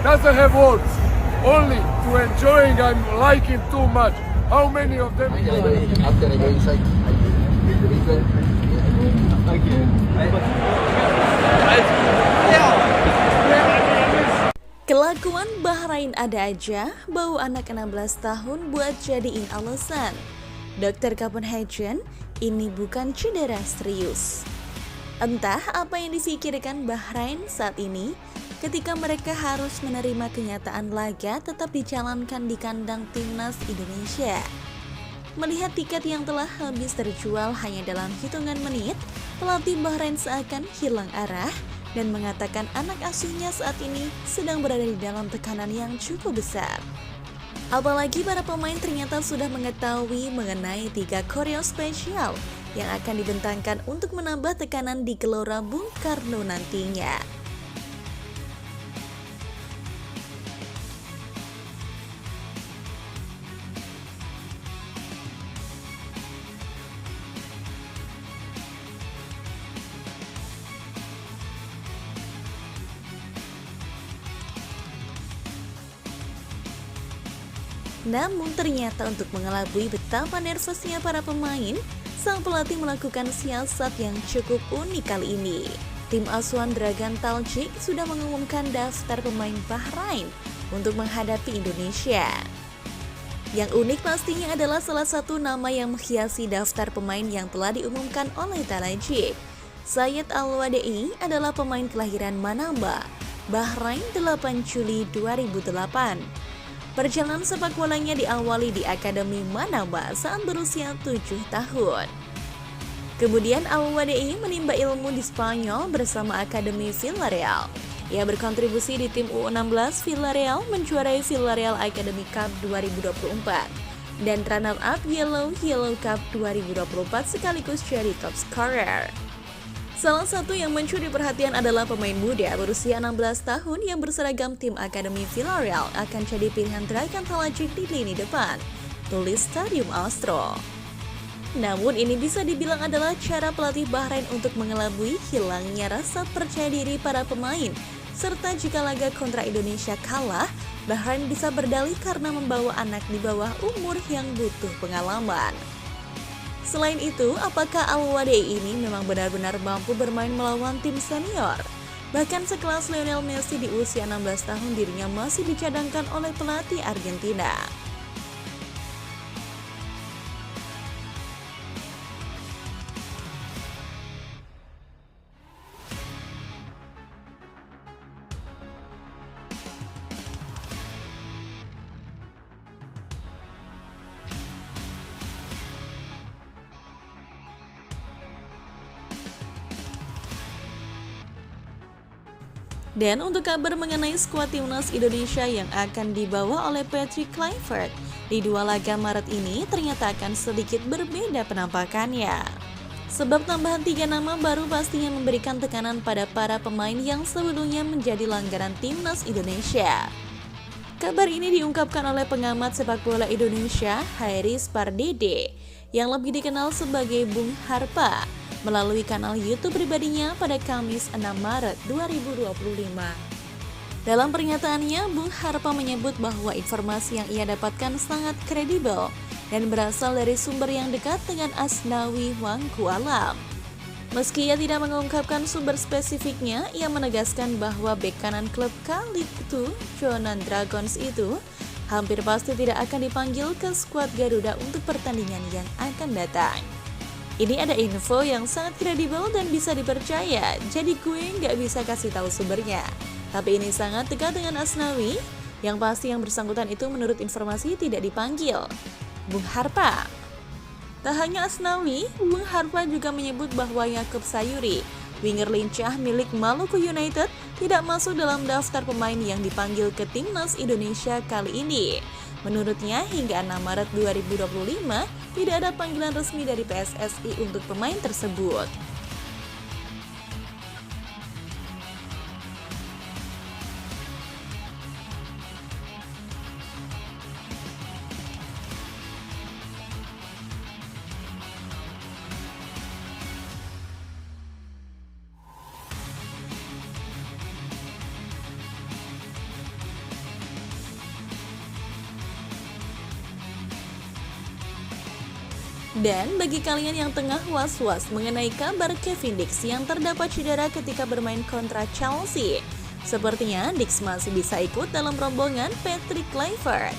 doesn't have words, only to enjoying and liking too much. How many of them? After I go inside, I will the river. Kelakuan Bahrain ada aja, bau anak 16 tahun buat jadiin alasan. Dr. Copenhagen, ini bukan cedera serius. Entah apa yang difikirkan Bahrain saat ini ketika mereka harus menerima kenyataan laga tetap dijalankan di kandang timnas Indonesia. Melihat tiket yang telah habis terjual hanya dalam hitungan menit, pelatih Bahrain seakan hilang arah dan mengatakan anak asuhnya saat ini sedang berada di dalam tekanan yang cukup besar. Apalagi para pemain ternyata sudah mengetahui mengenai 3 koreo spesial yang akan dibentangkan untuk menambah tekanan di Gelora Bung Karno nantinya. Namun ternyata untuk mengelabui betapa nervousnya para pemain, sang pelatih melakukan siasat yang cukup unik kali ini. Tim asuhan Dragan Talcik sudah mengumumkan daftar pemain Bahrain untuk menghadapi Indonesia. Yang unik pastinya adalah salah satu nama yang menghiasi daftar pemain yang telah diumumkan oleh Talcik. Zayed Al-Wadai adalah pemain kelahiran Manama, Bahrain 8 Juli 2008. Perjalanan sepak bolanya diawali di Akademi Manama saat berusia 7 tahun. Kemudian Al-Wadai menimba ilmu di Spanyol bersama Akademi Villarreal. Ia berkontribusi di tim U16 Villarreal menjuarai Villarreal Academy Cup 2024 dan runner-up Yellow Cup 2024 sekaligus jadi top scorer. Salah satu yang mencuri perhatian adalah pemain muda berusia 16 tahun yang berseragam tim Akademi Villarreal akan jadi pilihan Dragan Talcik di lini depan, tulis Stadium Astro. Namun ini bisa dibilang adalah cara pelatih Bahrain untuk mengelabui hilangnya rasa percaya diri para pemain, serta jika laga kontra Indonesia kalah, Bahrain bisa berdalih karena membawa anak di bawah umur yang butuh pengalaman. Selain itu, apakah Al-Wadai ini memang benar-benar mampu bermain melawan tim senior? Bahkan sekelas Lionel Messi di usia 16 tahun dirinya masih dicadangkan oleh pelatih Argentina. Dan untuk kabar mengenai skuad timnas Indonesia yang akan dibawa oleh Patrick Kluivert di 2 laga Maret ini ternyata akan sedikit berbeda penampakannya. Sebab tambahan 3 nama baru pastinya memberikan tekanan pada para pemain yang sebelumnya menjadi langganan timnas Indonesia. Kabar ini diungkapkan oleh pengamat sepak bola Indonesia, Haris Pardede, yang lebih dikenal sebagai Bung Harpa, melalui kanal YouTube pribadinya pada Kamis 6 Maret 2025. Dalam pernyataannya, Bung Harpa menyebut bahwa informasi yang ia dapatkan sangat kredibel dan berasal dari sumber yang dekat dengan Asnawi Wangku Alam. Meski ia tidak mengungkapkan sumber spesifiknya, ia menegaskan bahwa bek kanan klub Khalid itu, Jonan Dragons itu, hampir pasti tidak akan dipanggil ke skuad Garuda untuk pertandingan yang akan datang. Ini ada info yang sangat kredibel dan bisa dipercaya, jadi gue nggak bisa kasih tahu sumbernya. Tapi ini sangat dekat dengan Asnawi, yang pasti yang bersangkutan itu menurut informasi tidak dipanggil. Bung Harpa. Tak hanya Asnawi, Bung Harpa juga menyebut bahwa Yakub Sayuri, winger lincah milik Maluku United, tidak masuk dalam daftar pemain yang dipanggil ke timnas Indonesia kali ini. Menurutnya, hingga 6 Maret 2025, tidak ada panggilan resmi dari PSSI untuk pemain tersebut. Dan bagi kalian yang tengah was-was mengenai kabar Kevin Dix yang terdapat cedera ketika bermain kontra Chelsea, sepertinya Dix masih bisa ikut dalam rombongan Patrick Kluivert.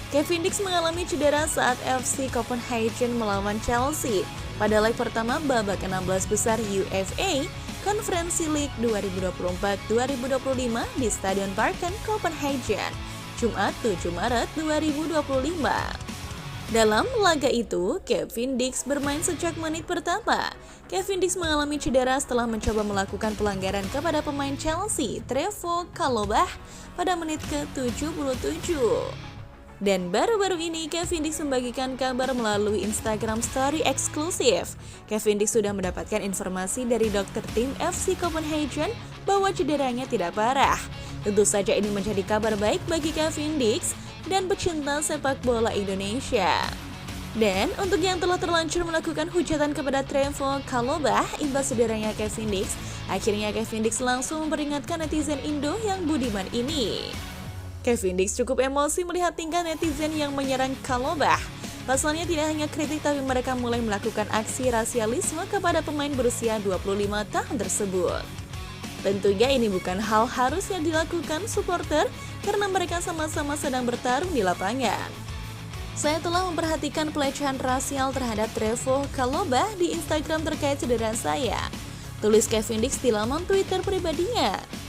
Kevin Dix mengalami cedera saat FC Copenhagen melawan Chelsea pada leg pertama babak 16 besar UEFA Konferensi League 2024-2025 di Stadion Parken, Copenhagen, Jumat 7 Maret 2025. Dalam laga itu, Kevin Dix bermain sejak menit pertama. Kevin Dix mengalami cedera setelah mencoba melakukan pelanggaran kepada pemain Chelsea, Trevoh Chalobah, pada menit ke-77. Dan baru-baru ini Kevin Dix membagikan kabar melalui Instagram Story eksklusif. Kevin Dix sudah mendapatkan informasi dari dokter tim FC Copenhagen bahwa cederanya tidak parah. Tentu saja ini menjadi kabar baik bagi Kevin Dix dan pecinta sepak bola Indonesia. Dan untuk yang telah terlanjur melakukan hujatan kepada Trevoh Chalobah imbas cederanya Kevin Dix, akhirnya Kevin Dix langsung memperingatkan netizen Indo yang budiman ini. Kevin Dix cukup emosi melihat tingkah netizen yang menyerang Chalobah. Pasalnya tidak hanya kritik tapi mereka mulai melakukan aksi rasialisme kepada pemain berusia 25 tahun tersebut. Tentunya ini bukan hal harus yang dilakukan supporter karena mereka sama-sama sedang bertarung di lapangan. Saya telah memperhatikan pelecehan rasial terhadap Trevoh Chalobah di Instagram terkait cedera saya, tulis Kevin Dix di laman Twitter pribadinya.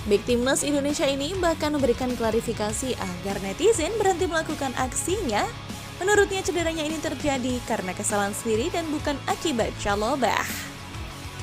Bek Timnas Indonesia ini bahkan memberikan klarifikasi agar netizen berhenti melakukan aksinya. Menurutnya cederanya ini terjadi karena kesalahan sendiri dan bukan akibat Chalobah.